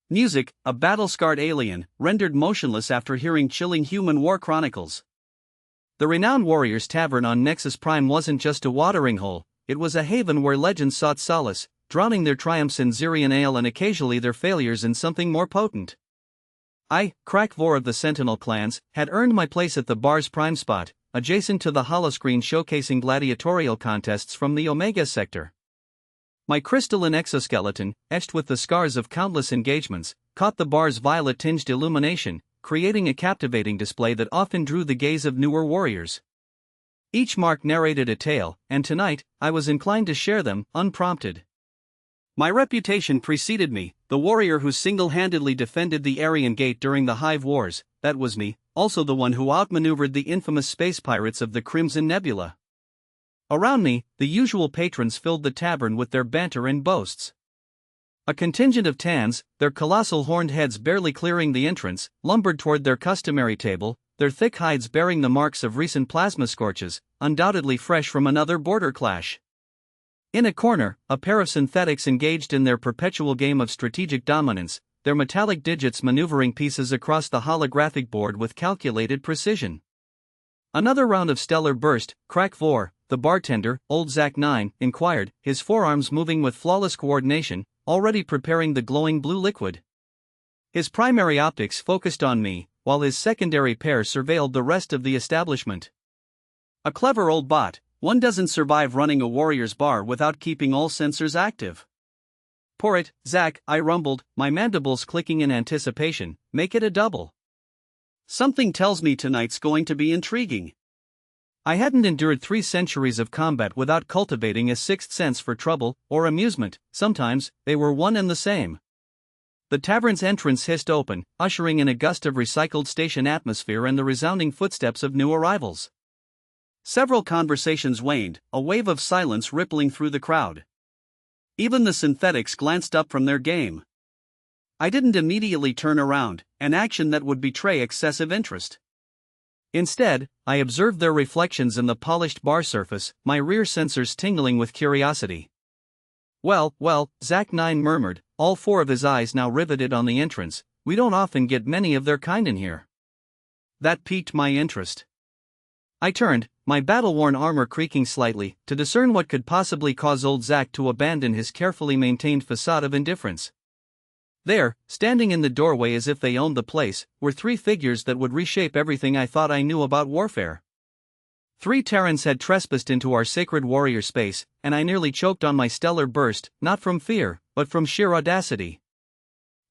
Music, a battle-scarred alien, rendered motionless after hearing chilling human war chronicles. The renowned Warriors Tavern on Nexus Prime wasn't just a watering hole, it was a haven where legends sought solace, drowning their triumphs in Zyrian ale and occasionally their failures in something more potent. I, crack Vore of the Sentinel clans, had earned my place at the bar's prime spot, adjacent to the holoscreen showcasing gladiatorial contests from the Omega sector. My crystalline exoskeleton, etched with the scars of countless engagements, caught the bar's violet-tinged illumination, creating a captivating display that often drew the gaze of newer warriors. Each mark narrated a tale, and tonight, I was inclined to share them, unprompted. My reputation preceded me, the warrior who single-handedly defended the Aryan Gate during the Hive Wars. That was me, also the one who outmaneuvered the infamous space pirates of the Crimson Nebula. Around me, the usual patrons filled the tavern with their banter and boasts. A contingent of Tans, their colossal horned heads barely clearing the entrance, lumbered toward their customary table, their thick hides bearing the marks of recent plasma scorches, undoubtedly fresh from another border clash. In a corner, a pair of synthetics engaged in their perpetual game of strategic dominance, their metallic digits maneuvering pieces across the holographic board with calculated precision. Another round of stellar burst, crack Vore, the bartender, old Zach 9, inquired, his forearms moving with flawless coordination, already preparing the glowing blue liquid. His primary optics focused on me, while his secondary pair surveilled the rest of the establishment. A clever old bot, one doesn't survive running a warrior's bar without keeping all sensors active. Pour it, Zach, I rumbled, my mandibles clicking in anticipation, make it a double. Something tells me tonight's going to be intriguing. I hadn't endured 3 centuries of combat without cultivating a sixth sense for trouble or amusement. Sometimes they were one and the same. The tavern's entrance hissed open, ushering in a gust of recycled station atmosphere and the resounding footsteps of new arrivals. Several conversations waned, a wave of silence rippling through the crowd. Even the synthetics glanced up from their game. I didn't immediately turn around, an action that would betray excessive interest. Instead, I observed their reflections in the polished bar surface, my rear sensors tingling with curiosity. Well, Zach 9 murmured, all 4 of his eyes now riveted on the entrance, we don't often get many of their kind in here. That piqued my interest. I turned, my battle-worn armor creaking slightly, to discern what could possibly cause old Zach to abandon his carefully maintained facade of indifference. There, standing in the doorway as if they owned the place, were 3 figures that would reshape everything I thought I knew about warfare. 3 Terrans had trespassed into our sacred warrior space, and I nearly choked on my stellar burst, not from fear, but from sheer audacity.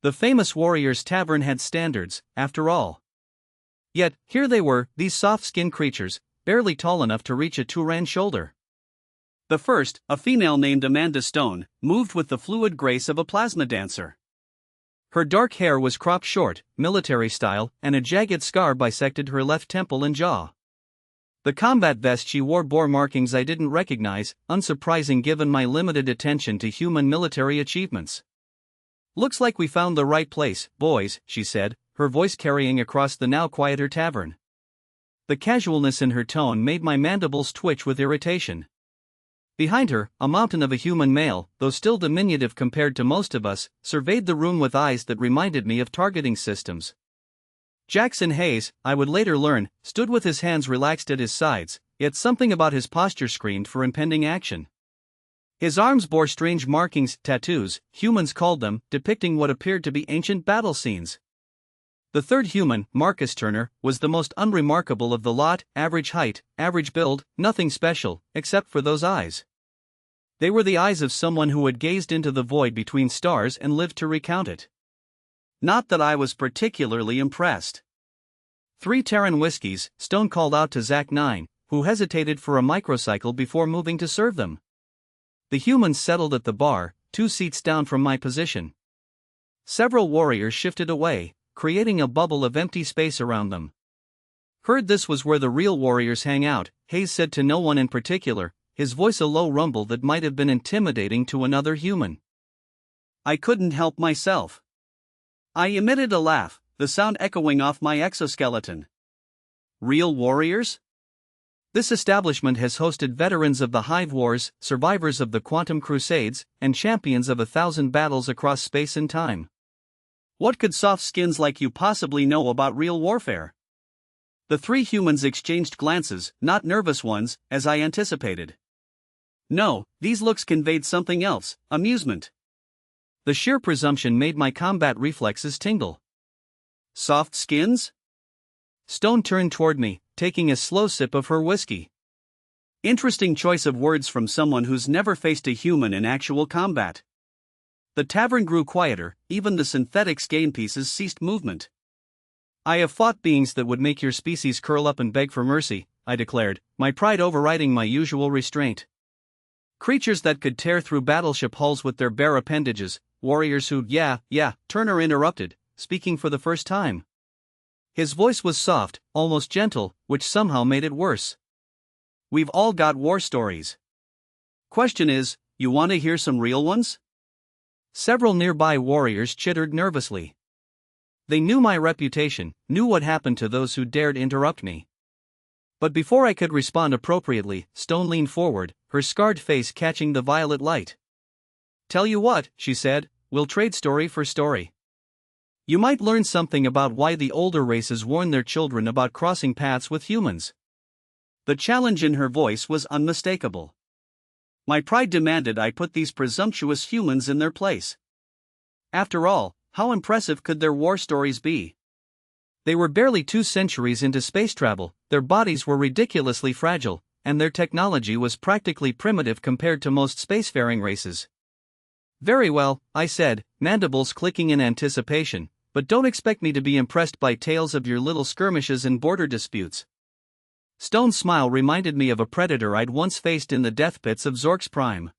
The famous Warriors Tavern had standards, after all. Yet, here they were, these soft-skinned creatures, barely tall enough to reach a Turan shoulder. The first, a female named Amanda Stone, moved with the fluid grace of a plasma dancer. Her dark hair was cropped short, military style, and a jagged scar bisected her left temple and jaw. The combat vest she wore bore markings I didn't recognize, unsurprising given my limited attention to human military achievements. Looks like we found the right place, boys, she said, her voice carrying across the now quieter tavern. The casualness in her tone made my mandibles twitch with irritation. Behind her, a mountain of a human male, though still diminutive compared to most of us, surveyed the room with eyes that reminded me of targeting systems. Jackson Hayes, I would later learn, stood with his hands relaxed at his sides, yet something about his posture screamed for impending action. His arms bore strange markings, tattoos, humans called them, depicting what appeared to be ancient battle scenes. The third human, Marcus Turner, was the most unremarkable of the lot, average height, average build, nothing special, except for those eyes. They were the eyes of someone who had gazed into the void between stars and lived to recount it. Not that I was particularly impressed. 3 Terran whiskeys, Stone called out to Zach 9, who hesitated for a microcycle before moving to serve them. The humans settled at the bar, 2 seats down from my position. Several warriors shifted away, creating a bubble of empty space around them. Heard this was where the real warriors hang out, Hayes said to no one in particular, his voice a low rumble that might have been intimidating to another human. I couldn't help myself. I emitted a laugh, the sound echoing off my exoskeleton. Real warriors? This establishment has hosted veterans of the Hive Wars, survivors of the Quantum Crusades, and champions of 1,000 battles across space and time. What could soft skins like you possibly know about real warfare? The three humans exchanged glances, not nervous ones, as I anticipated. No, these looks conveyed something else: amusement. The sheer presumption made my combat reflexes tingle. Soft skins? Stone turned toward me, taking a slow sip of her whiskey. Interesting choice of words from someone who's never faced a human in actual combat. The tavern grew quieter, even the synthetics game pieces ceased movement. I have fought beings that would make your species curl up and beg for mercy, I declared, my pride overriding my usual restraint. Creatures that could tear through battleship hulls with their bare appendages, warriors who, yeah, Turner interrupted, speaking for the first time. His voice was soft, almost gentle, which somehow made it worse. We've all got war stories. Question is, you want to hear some real ones? Several nearby warriors chittered nervously. They knew my reputation, knew what happened to those who dared interrupt me. But before I could respond appropriately, Stone leaned forward, her scarred face catching the violet light. Tell you what, she said, we'll trade story for story. You might learn something about why the older races warn their children about crossing paths with humans. The challenge in her voice was unmistakable. My pride demanded I put these presumptuous humans in their place. After all, how impressive could their war stories be? They were barely 2 centuries into space travel, their bodies were ridiculously fragile, and their technology was practically primitive compared to most spacefaring races. Very well, I said, mandibles clicking in anticipation, but don't expect me to be impressed by tales of your little skirmishes and border disputes. Stone's smile reminded me of a predator I'd once faced in the death pits of Zork's Prime.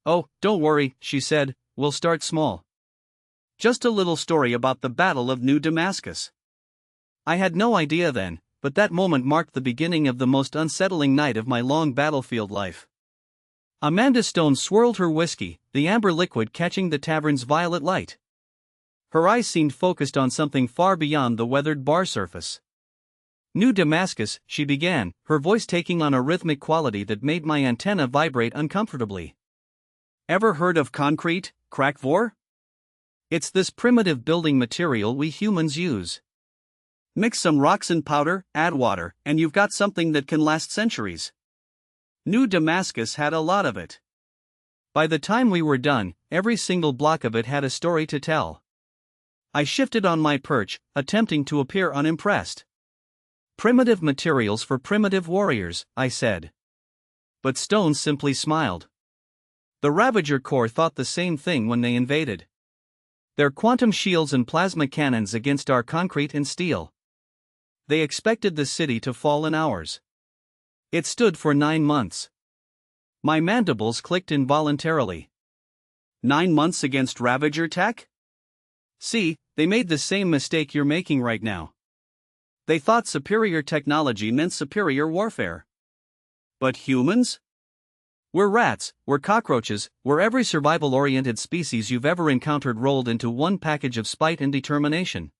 Oh, don't worry, she said, we'll start small. Just a little story about the Battle of New Damascus. I had no idea then, but that moment marked the beginning of the most unsettling night of my long battlefield life. Amanda Stone swirled her whiskey, the amber liquid catching the tavern's violet light. Her eyes seemed focused on something far beyond the weathered bar surface. New Damascus, she began, her voice taking on a rhythmic quality that made my antenna vibrate uncomfortably. Ever heard of concrete, crack Vore? It's this primitive building material we humans use. Mix some rocks and powder, add water, and you've got something that can last centuries. New Damascus had a lot of it. By the time we were done, every single block of it had a story to tell. I shifted on my perch, attempting to appear unimpressed. Primitive materials for primitive warriors, I said. But Stone simply smiled. The Ravager Corps thought the same thing when they invaded. Their quantum shields and plasma cannons against our concrete and steel. They expected the city to fall in hours. It stood for 9 months. My mandibles clicked involuntarily. 9 months against Ravager tech? See, they made the same mistake you're making right now. They thought superior technology meant superior warfare. But humans? We're rats, we're cockroaches, we're every survival-oriented species you've ever encountered rolled into one package of spite and determination.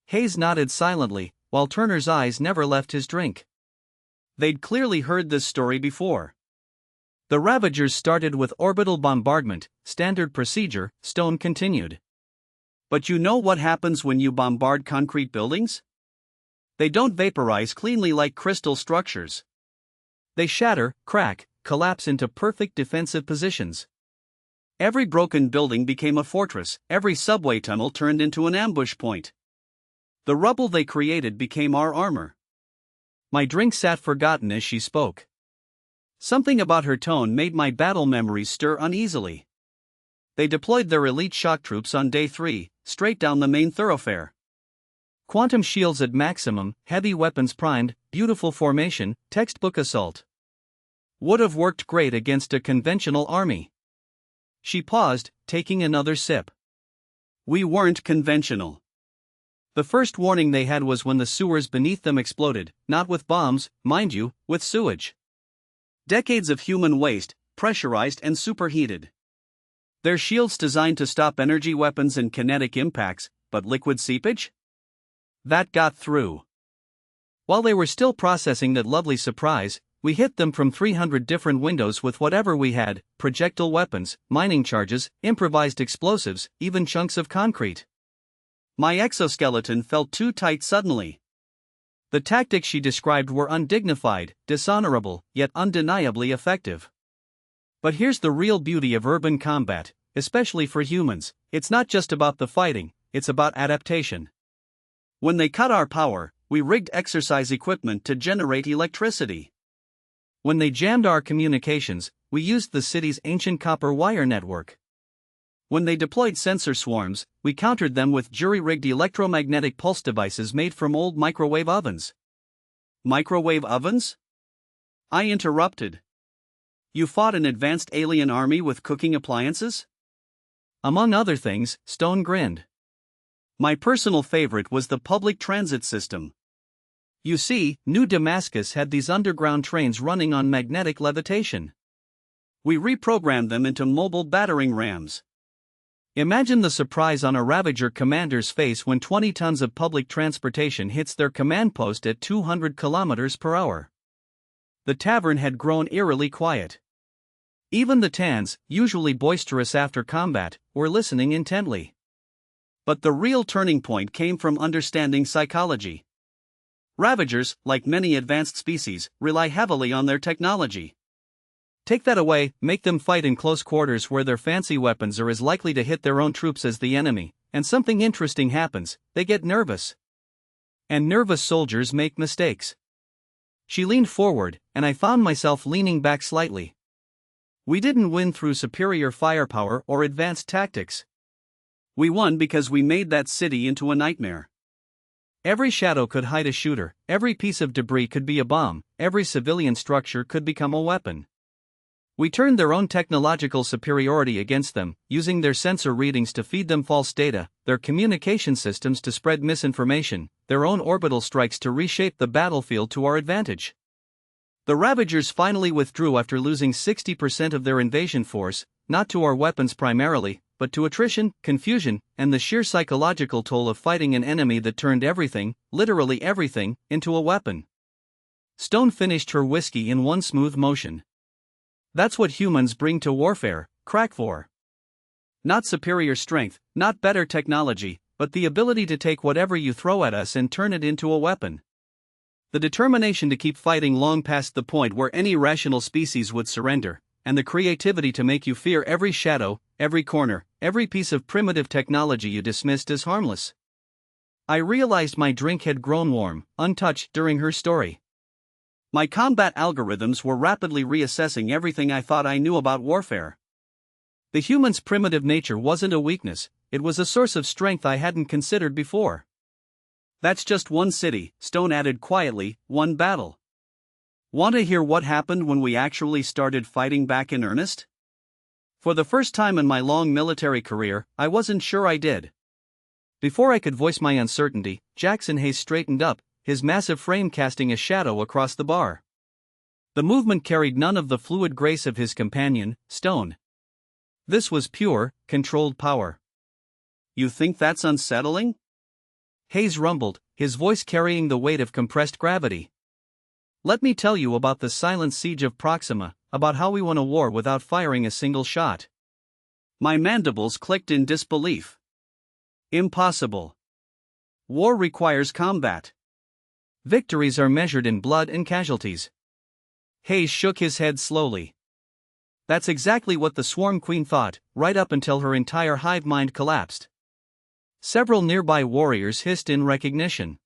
Hayes nodded silently, while Turner's eyes never left his drink. They'd clearly heard this story before. The Ravagers started with orbital bombardment, standard procedure, Stone continued. But you know what happens when you bombard concrete buildings? They don't vaporize cleanly like crystal structures. They shatter, crack, collapse into perfect defensive positions. Every broken building became a fortress, every subway tunnel turned into an ambush point. The rubble they created became our armor. My drink sat forgotten as she spoke. Something about her tone made my battle memories stir uneasily. They deployed their elite shock troops on day 3, straight down the main thoroughfare. Quantum shields at maximum, heavy weapons primed, beautiful formation, textbook assault. Would have worked great against a conventional army. She paused, taking another sip. We weren't conventional. The first warning they had was when the sewers beneath them exploded, not with bombs, mind you, with sewage. Decades of human waste, pressurized and superheated. Their shields designed to stop energy weapons and kinetic impacts, but liquid seepage? That got through. While they were still processing that lovely surprise, we hit them from 300 different windows with whatever we had, projectile weapons, mining charges, improvised explosives, even chunks of concrete. My exoskeleton felt too tight suddenly. The tactics she described were undignified, dishonorable, yet undeniably effective. But here's the real beauty of urban combat, especially for humans: it's not just about the fighting, it's about adaptation. When they cut our power, we rigged exercise equipment to generate electricity. When they jammed our communications, we used the city's ancient copper wire network. When they deployed sensor swarms, we countered them with jury-rigged electromagnetic pulse devices made from old microwave ovens. Microwave ovens? I interrupted. You fought an advanced alien army with cooking appliances? Among other things, Stone grinned. My personal favorite was the public transit system. You see, New Damascus had these underground trains running on magnetic levitation. We reprogrammed them into mobile battering rams. Imagine the surprise on a Ravager commander's face when 20 tons of public transportation hits their command post at 200 kilometers per hour. The tavern had grown eerily quiet. Even the Tans, usually boisterous after combat, were listening intently. But the real turning point came from understanding psychology. Ravagers, like many advanced species, rely heavily on their technology. Take that away, make them fight in close quarters where their fancy weapons are as likely to hit their own troops as the enemy, and something interesting happens: they get nervous. And nervous soldiers make mistakes. She leaned forward, and I found myself leaning back slightly. We didn't win through superior firepower or advanced tactics. We won because we made that city into a nightmare. Every shadow could hide a shooter, every piece of debris could be a bomb, every civilian structure could become a weapon. We turned their own technological superiority against them, using their sensor readings to feed them false data, their communication systems to spread misinformation, their own orbital strikes to reshape the battlefield to our advantage. The Ravagers finally withdrew after losing 60% of their invasion force, not to our weapons primarily, but to attrition, confusion, and the sheer psychological toll of fighting an enemy that turned everything, literally everything, into a weapon. Stone finished her whiskey in one smooth motion. That's what humans bring to warfare, crack Vore. Not superior strength, not better technology, but the ability to take whatever you throw at us and turn it into a weapon. The determination to keep fighting long past the point where any rational species would surrender, and the creativity to make you fear every shadow, every corner, every piece of primitive technology you dismissed as harmless. I realized my drink had grown warm, untouched during her story. My combat algorithms were rapidly reassessing everything I thought I knew about warfare. The human's primitive nature wasn't a weakness, it was a source of strength I hadn't considered before. That's just one city, Stone added quietly, one battle. Want to hear what happened when we actually started fighting back in earnest? For the first time in my long military career, I wasn't sure I did. Before I could voice my uncertainty, Jackson Hayes straightened up, his massive frame casting a shadow across the bar. The movement carried none of the fluid grace of his companion, Stone. This was pure, controlled power. You think that's unsettling? Hayes rumbled, his voice carrying the weight of compressed gravity. Let me tell you about the silent siege of Proxima, about how we won a war without firing a single shot. My mandibles clicked in disbelief. Impossible. War requires combat. Victories are measured in blood and casualties. Hayes shook his head slowly. That's exactly what the Swarm Queen thought, right up until her entire hive mind collapsed. Several nearby warriors hissed in recognition.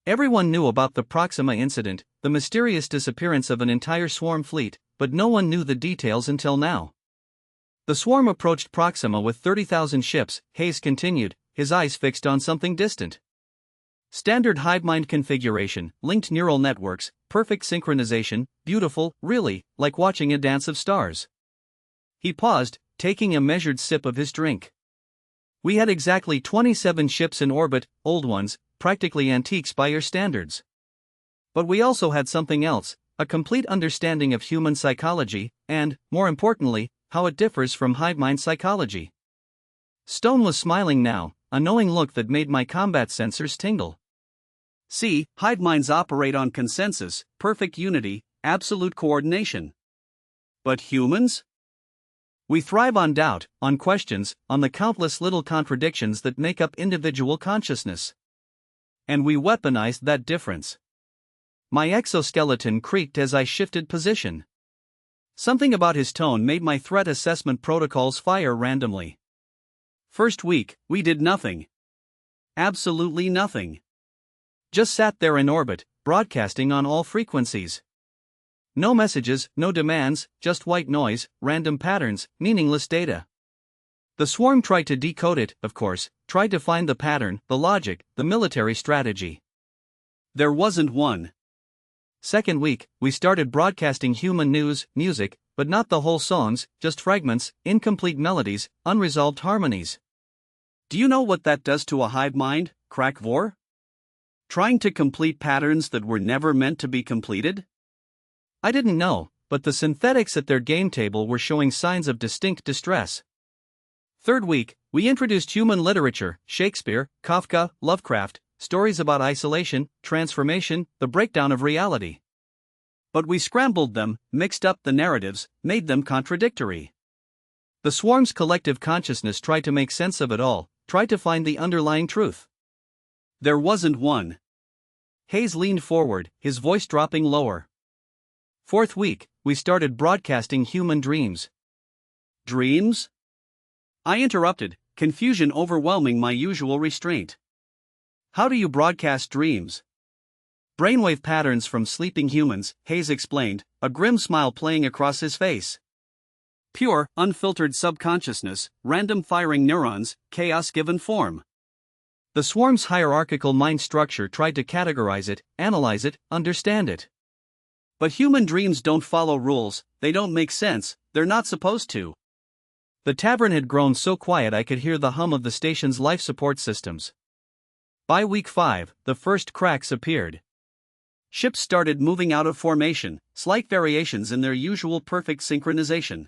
Everyone knew about the Proxima incident, the mysterious disappearance of an entire swarm fleet, but no one knew the details until now. The swarm approached Proxima with 30,000 ships, Hayes continued, his eyes fixed on something distant. Standard HiveMind configuration, linked neural networks, perfect synchronization, beautiful, really, like watching a dance of stars. He paused, taking a measured sip of his drink. We had exactly 27 ships in orbit, old ones, practically antiques by your standards. But we also had something else, a complete understanding of human psychology, and, more importantly, how it differs from HiveMind psychology. Stone was smiling now, a knowing look that made my combat sensors tingle. See, hive minds operate on consensus, perfect unity, absolute coordination. But humans? We thrive on doubt, on questions, on the countless little contradictions that make up individual consciousness. And we weaponized that difference. My exoskeleton creaked as I shifted position. Something about his tone made my threat assessment protocols fire randomly. First week, we did nothing. Absolutely nothing. Just sat there in orbit, broadcasting on all frequencies. No messages, no demands, just white noise, random patterns, meaningless data. The swarm tried to decode it, of course, tried to find the pattern, the logic, the military strategy. There wasn't one. Second week, we started broadcasting human news, music, but not the whole songs, just fragments, incomplete melodies, unresolved harmonies. Do you know what that does to a hive mind, crack Vore? Trying to complete patterns that were never meant to be completed? I didn't know, but the synthetics at their game table were showing signs of distinct distress. Third week, we introduced human literature, Shakespeare, Kafka, Lovecraft, stories about isolation, transformation, the breakdown of reality. But we scrambled them, mixed up the narratives, made them contradictory. The swarm's collective consciousness tried to make sense of it all, tried to find the underlying truth. There wasn't one. Hayes leaned forward, his voice dropping lower. Fourth week, we started broadcasting human dreams. Dreams? I interrupted, confusion overwhelming my usual restraint. How do you broadcast dreams? Brainwave patterns from sleeping humans, Hayes explained, a grim smile playing across his face. Pure, unfiltered subconsciousness, random firing neurons, chaos given form. The swarm's hierarchical mind structure tried to categorize it, analyze it, understand it. But human dreams don't follow rules, they don't make sense, they're not supposed to. The tavern had grown so quiet I could hear the hum of the station's life support systems. By week 5, the first cracks appeared. Ships started moving out of formation, slight variations in their usual perfect synchronization.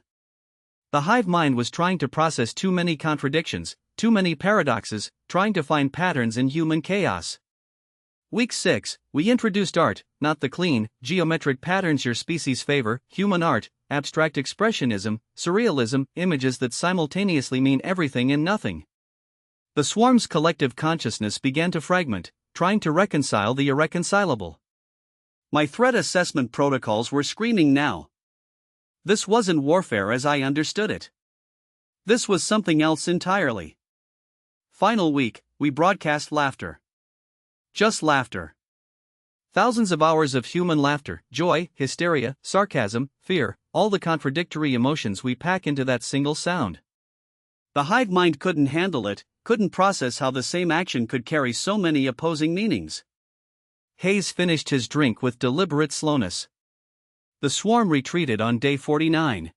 The hive mind was trying to process too many contradictions, too many paradoxes, trying to find patterns in human chaos. Week 6, we introduced art, not the clean, geometric patterns your species favor, human art, abstract expressionism, surrealism, images that simultaneously mean everything and nothing. The swarm's collective consciousness began to fragment, trying to reconcile the irreconcilable. My threat assessment protocols were screaming now. This wasn't warfare as I understood it. This was something else entirely. Final week, we broadcast laughter. Just laughter. Thousands of hours of human laughter, joy, hysteria, sarcasm, fear, all the contradictory emotions we pack into that single sound. The hive mind couldn't handle it, couldn't process how the same action could carry so many opposing meanings. Hayes finished his drink with deliberate slowness. The swarm retreated on day 49.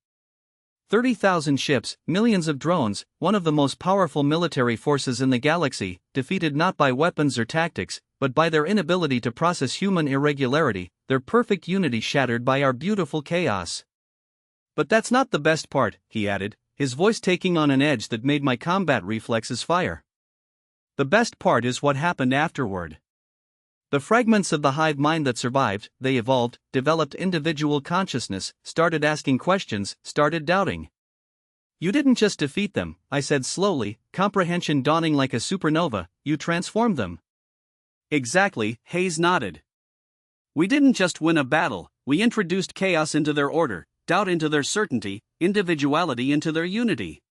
30,000 ships, millions of drones, one of the most powerful military forces in the galaxy, defeated not by weapons or tactics, but by their inability to process human irregularity, their perfect unity shattered by our beautiful chaos. But that's not the best part, he added, his voice taking on an edge that made my combat reflexes fire. The best part is what happened afterward. The fragments of the hive mind that survived, they evolved, developed individual consciousness, started asking questions, started doubting. You didn't just defeat them, I said slowly, comprehension dawning like a supernova, you transformed them. Exactly, Hayes nodded. We didn't just win a battle, we introduced chaos into their order, doubt into their certainty, individuality into their unity.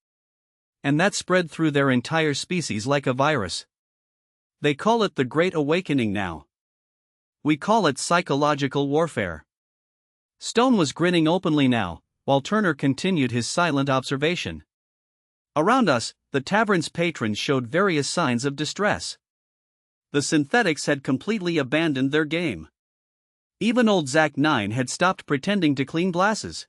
And that spread through their entire species like a virus. They call it the Great Awakening now. We call it psychological warfare. Stone was grinning openly now, while Turner continued his silent observation. Around us, the tavern's patrons showed various signs of distress. The synthetics had completely abandoned their game. Even old Zach 9 had stopped pretending to clean glasses.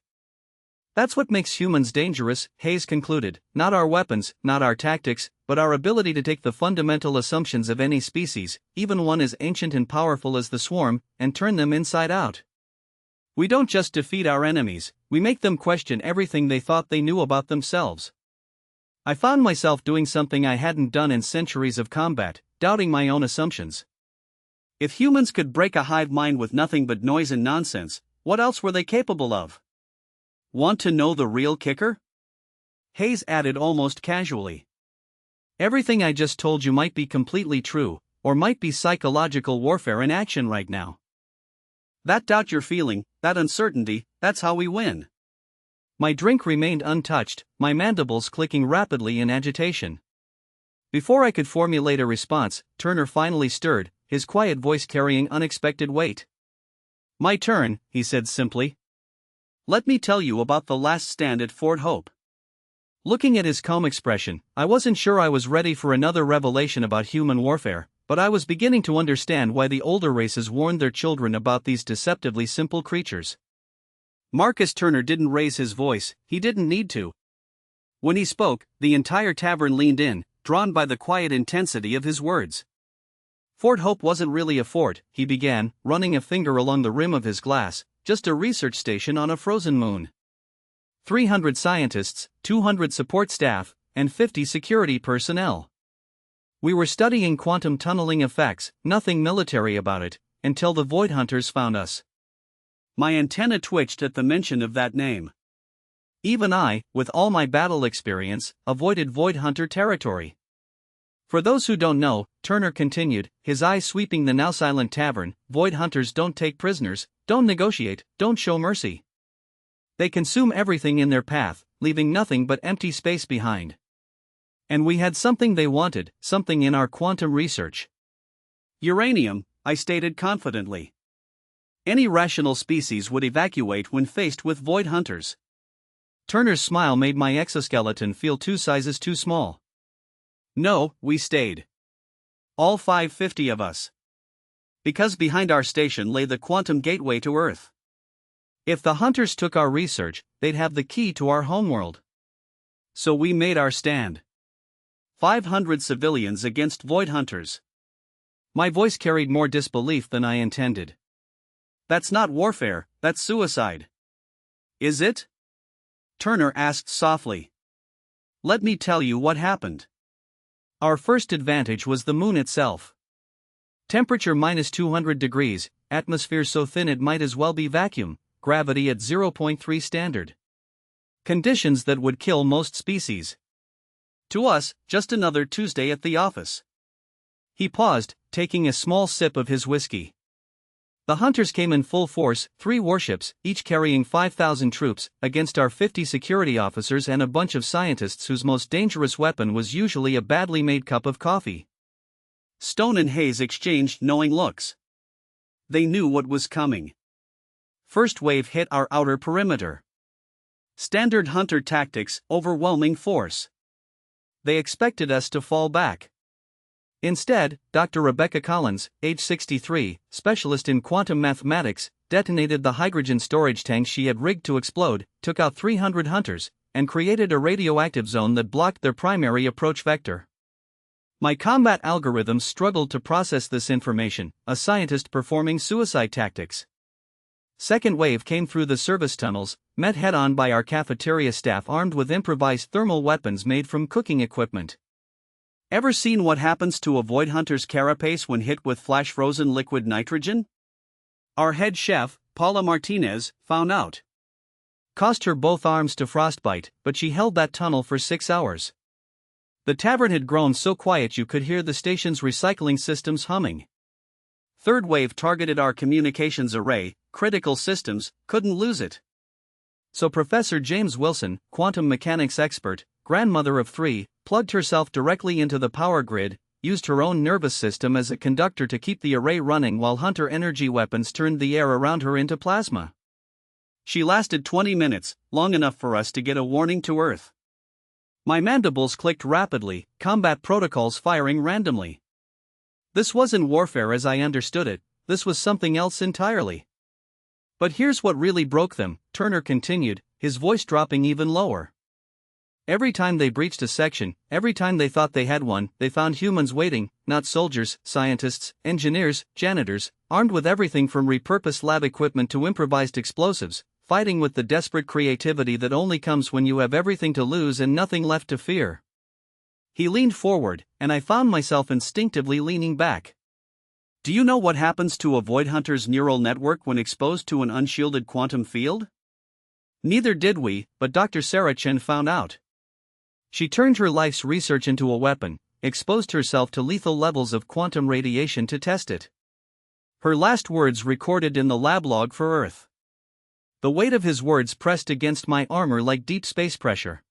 That's what makes humans dangerous, Hayes concluded, not our weapons, not our tactics, but our ability to take the fundamental assumptions of any species, even one as ancient and powerful as the swarm, and turn them inside out. We don't just defeat our enemies, we make them question everything they thought they knew about themselves. I found myself doing something I hadn't done in centuries of combat, doubting my own assumptions. If humans could break a hive mind with nothing but noise and nonsense, what else were they capable of? Want to know the real kicker? Hayes added almost casually. Everything I just told you might be completely true, or might be psychological warfare in action right now. That doubt you're feeling, that uncertainty, that's how we win. My drink remained untouched, my mandibles clicking rapidly in agitation. Before I could formulate a response, Turner finally stirred, his quiet voice carrying unexpected weight. My turn, he said simply. Let me tell you about the last stand at Fort Hope. Looking at his calm expression, I wasn't sure I was ready for another revelation about human warfare, but I was beginning to understand why the older races warned their children about these deceptively simple creatures. Marcus Turner didn't raise his voice, he didn't need to. When he spoke, the entire tavern leaned in, drawn by the quiet intensity of his words. Fort Hope wasn't really a fort, he began, running a finger along the rim of his glass, just a research station on a frozen moon. 300 scientists, 200 support staff, and 50 security personnel. We were studying quantum tunneling effects, nothing military about it, until the Void Hunters found us. My antenna twitched at the mention of that name. Even I, with all my battle experience, avoided Void Hunter territory. For those who don't know, Turner continued, his eyes sweeping the now silent tavern, Void Hunters don't take prisoners, don't negotiate, don't show mercy. They consume everything in their path, leaving nothing but empty space behind. And we had something they wanted, something in our quantum research. Uranium, I stated confidently. Any rational species would evacuate when faced with Void Hunters. Turner's smile made my exoskeleton feel 2 sizes too small. No, we stayed. All 550 of us. Because behind our station lay the quantum gateway to Earth. If the Hunters took our research, they'd have the key to our homeworld. So we made our stand. 500 civilians against Void Hunters. My voice carried more disbelief than I intended. That's not warfare, that's suicide. Is it? Turner asked softly. Let me tell you what happened. Our first advantage was the moon itself. Temperature minus 200 degrees, atmosphere so thin it might as well be vacuum, gravity at 0.3 standard. Conditions that would kill most species. To us, just another Tuesday at the office. He paused, taking a small sip of his whiskey. The Hunters came in full force, 3 warships, each carrying 5,000 troops, against our 50 security officers and a bunch of scientists whose most dangerous weapon was usually a badly made cup of coffee. Stone and Hayes exchanged knowing looks. They knew what was coming. First wave hit our outer perimeter. Standard Hunter tactics, overwhelming force. They expected us to fall back. Instead, Dr. Rebecca Collins, age 63, specialist in quantum mathematics, detonated the hydrogen storage tanks she had rigged to explode, took out 300 Hunters, and created a radioactive zone that blocked their primary approach vector. My combat algorithms struggled to process this information, a scientist performing suicide tactics. Second wave came through the service tunnels, met head-on by our cafeteria staff armed with improvised thermal weapons made from cooking equipment. Ever seen what happens to a Void Hunter's carapace when hit with flash-frozen liquid nitrogen? Our head chef, Paula Martinez, found out. Cost her both arms to frostbite, but she held that tunnel for 6 hours. The tavern had grown so quiet you could hear the station's recycling systems humming. Third wave targeted our communications array, critical systems, couldn't lose it. So Professor James Wilson, quantum mechanics expert, grandmother of 3, plugged herself directly into the power grid, used her own nervous system as a conductor to keep the array running while Hunter energy weapons turned the air around her into plasma. She lasted 20 minutes, long enough for us to get a warning to Earth. My mandibles clicked rapidly, combat protocols firing randomly. This wasn't warfare as I understood it, this was something else entirely. But here's what really broke them, Turner continued, his voice dropping even lower. Every time they breached a section, every time they thought they had one, they found humans waiting, not soldiers, scientists, engineers, janitors, armed with everything from repurposed lab equipment to improvised explosives, fighting with the desperate creativity that only comes when you have everything to lose and nothing left to fear. He leaned forward, and I found myself instinctively leaning back. Do you know what happens to a Void Hunter's neural network when exposed to an unshielded quantum field? Neither did we, but Dr. Sarah Chen found out. She turned her life's research into a weapon, exposed herself to lethal levels of quantum radiation to test it. Her last words recorded in the lab log for Earth. The weight of his words pressed against my armor like deep space pressure.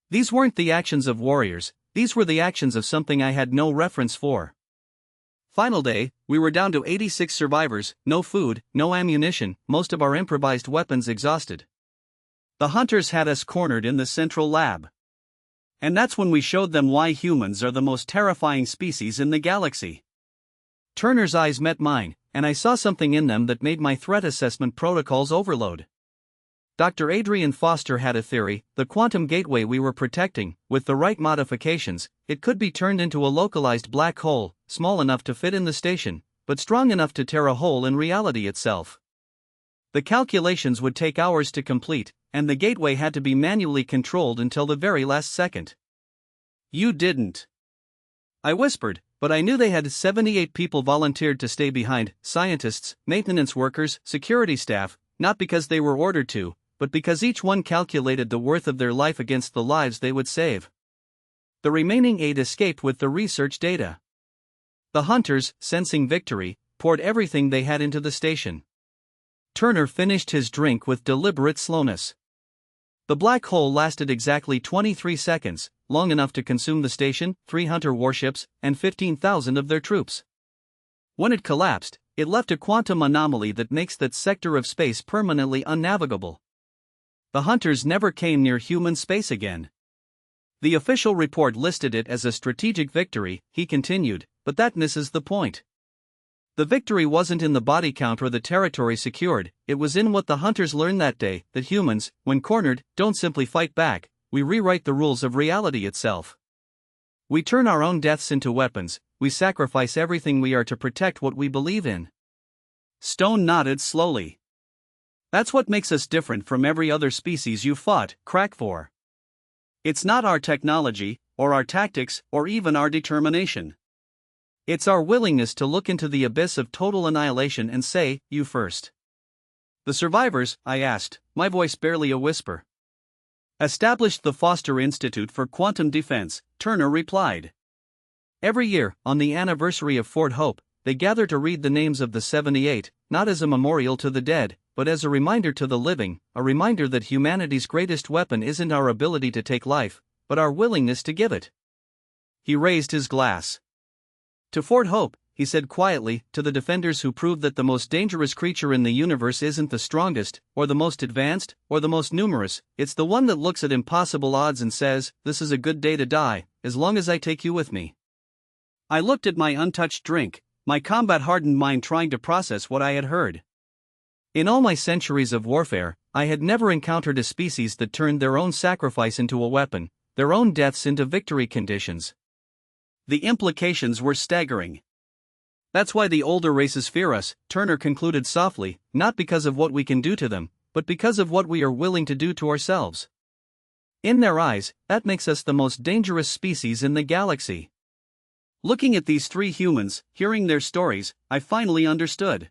These weren't the actions of warriors, these were the actions of something I had no reference for. Final day, we were down to 86 survivors, no food, no ammunition, most of our improvised weapons exhausted. The hunters had us cornered in the central lab. And that's when we showed them why humans are the most terrifying species in the galaxy. Turner's eyes met mine, and I saw something in them that made my threat assessment protocols overload. Dr. Adrian Foster had a theory: the quantum gateway we were protecting, with the right modifications, it could be turned into a localized black hole, small enough to fit in the station, but strong enough to tear a hole in reality itself. The calculations would take hours to complete, and the gateway had to be manually controlled until the very last second. You didn't. I whispered, but I knew they had 78 people volunteered to stay behind: scientists, maintenance workers, security staff, not because they were ordered to, but because each one calculated the worth of their life against the lives they would save. The remaining 8 escaped with the research data. The hunters, sensing victory, poured everything they had into the station. Turner finished his drink with deliberate slowness. The black hole lasted exactly 23 seconds, long enough to consume the station, 3 hunter warships, and 15,000 of their troops. When it collapsed, it left a quantum anomaly that makes that sector of space permanently unnavigable. The hunters never came near human space again. The official report listed it as a strategic victory, he continued, but that misses the point. The victory wasn't in the body count or the territory secured, it was in what the hunters learned that day: that humans, when cornered, don't simply fight back, we rewrite the rules of reality itself. We turn our own deaths into weapons, we sacrifice everything we are to protect what we believe in. Stone nodded slowly. That's what makes us different from every other species you fought, Vore. It's not our technology, or our tactics, or even our determination. It's our willingness to look into the abyss of total annihilation and say, you first. The survivors, I asked, my voice barely a whisper. Established the Foster Institute for Quantum Defense, Turner replied. Every year, on the anniversary of Fort Hope, they gather to read the names of the 78, not as a memorial to the dead, but as a reminder to the living, a reminder that humanity's greatest weapon isn't our ability to take life, but our willingness to give it. He raised his glass. To Fort Hope, he said quietly, to the defenders who proved that the most dangerous creature in the universe isn't the strongest, or the most advanced, or the most numerous, it's the one that looks at impossible odds and says, this is a good day to die, as long as I take you with me. I looked at my untouched drink, my combat-hardened mind trying to process what I had heard. In all my centuries of warfare, I had never encountered a species that turned their own sacrifice into a weapon, their own deaths into victory conditions. The implications were staggering. That's why the older races fear us, Turner concluded softly, not because of what we can do to them, but because of what we are willing to do to ourselves. In their eyes, that makes us the most dangerous species in the galaxy. Looking at these 3 humans, hearing their stories, I finally understood.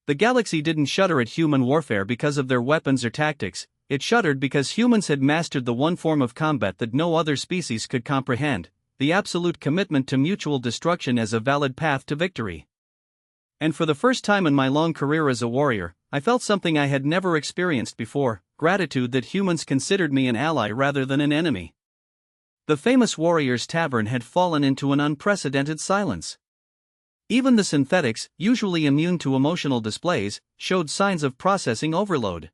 The galaxy didn't shudder at human warfare because of their weapons or tactics, it shuddered because humans had mastered the one form of combat that no other species could comprehend: the absolute commitment to mutual destruction as a valid path to victory. And for the first time in my long career as a warrior, I felt something I had never experienced before: gratitude that humans considered me an ally rather than an enemy. The famous Warriors Tavern had fallen into an unprecedented silence. Even the synthetics, usually immune to emotional displays, showed signs of processing overload.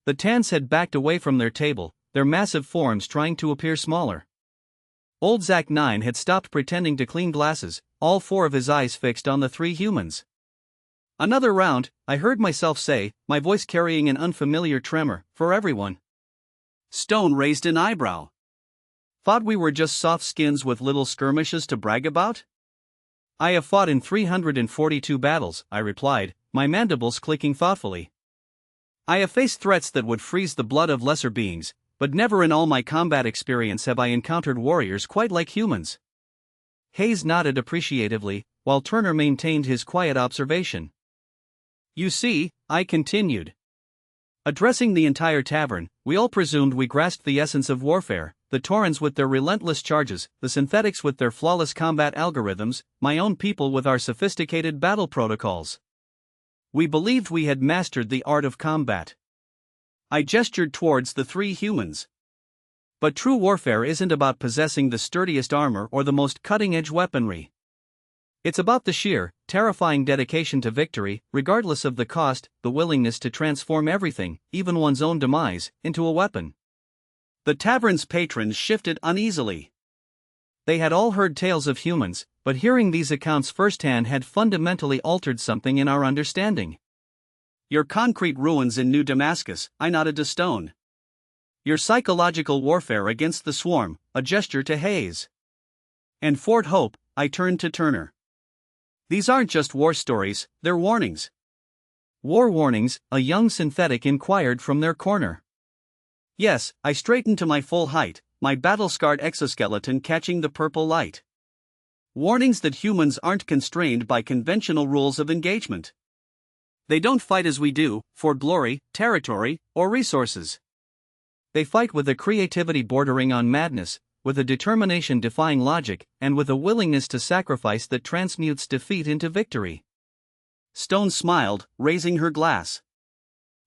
The Tans had backed away from their table, their massive forms trying to appear smaller. Old Zach 9 had stopped pretending to clean glasses, all 4 of his eyes fixed on the 3 humans. Another round, I heard myself say, my voice carrying an unfamiliar tremor, for everyone. Stone raised an eyebrow. Thought we were just soft skins with little skirmishes to brag about? I have fought in 342 battles, I replied, my mandibles clicking thoughtfully. I have faced threats that would freeze the blood of lesser beings, but never in all my combat experience have I encountered warriors quite like humans. Hayes nodded appreciatively, while Turner maintained his quiet observation. You see, I continued. Addressing the entire tavern, we all presumed we grasped the essence of warfare: the Taurans with their relentless charges, the synthetics with their flawless combat algorithms, my own people with our sophisticated battle protocols. We believed we had mastered the art of combat. I gestured towards the three humans. But true warfare isn't about possessing the sturdiest armor or the most cutting-edge weaponry. It's about the sheer, terrifying dedication to victory, regardless of the cost, the willingness to transform everything, even one's own demise, into a weapon. The tavern's patrons shifted uneasily. They had all heard tales of humans, but hearing these accounts firsthand had fundamentally altered something in our understanding. Your concrete ruins in New Damascus, I nodded to Stone. Your psychological warfare against the swarm, a gesture to Hayes. And Fort Hope, I turned to Turner. These aren't just war stories, they're warnings. War warnings, a young synthetic inquired from their corner. Yes, I straightened to my full height, my battle-scarred exoskeleton catching the purple light. Warnings that humans aren't constrained by conventional rules of engagement. They don't fight as we do, for glory, territory, or resources. They fight with a creativity bordering on madness, with a determination defying logic, and with a willingness to sacrifice that transmutes defeat into victory. Stone smiled, raising her glass.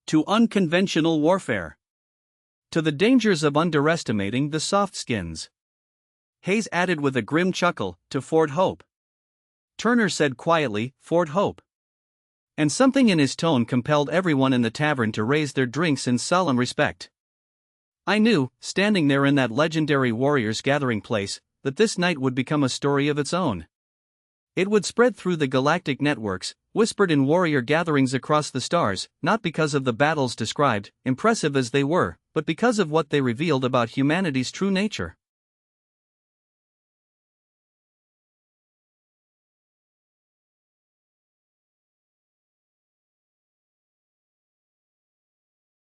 To unconventional warfare. To the dangers of underestimating the soft skins. Hayes added with a grim chuckle, to Fort Hope. Turner said quietly, Fort Hope. And something in his tone compelled everyone in the tavern to raise their drinks in solemn respect. I knew, standing there in that legendary Warriors gathering place, that this night would become a story of its own. It would spread through the galactic networks, whispered in warrior gatherings across the stars, not because of the battles described, impressive as they were, but because of what they revealed about humanity's true nature.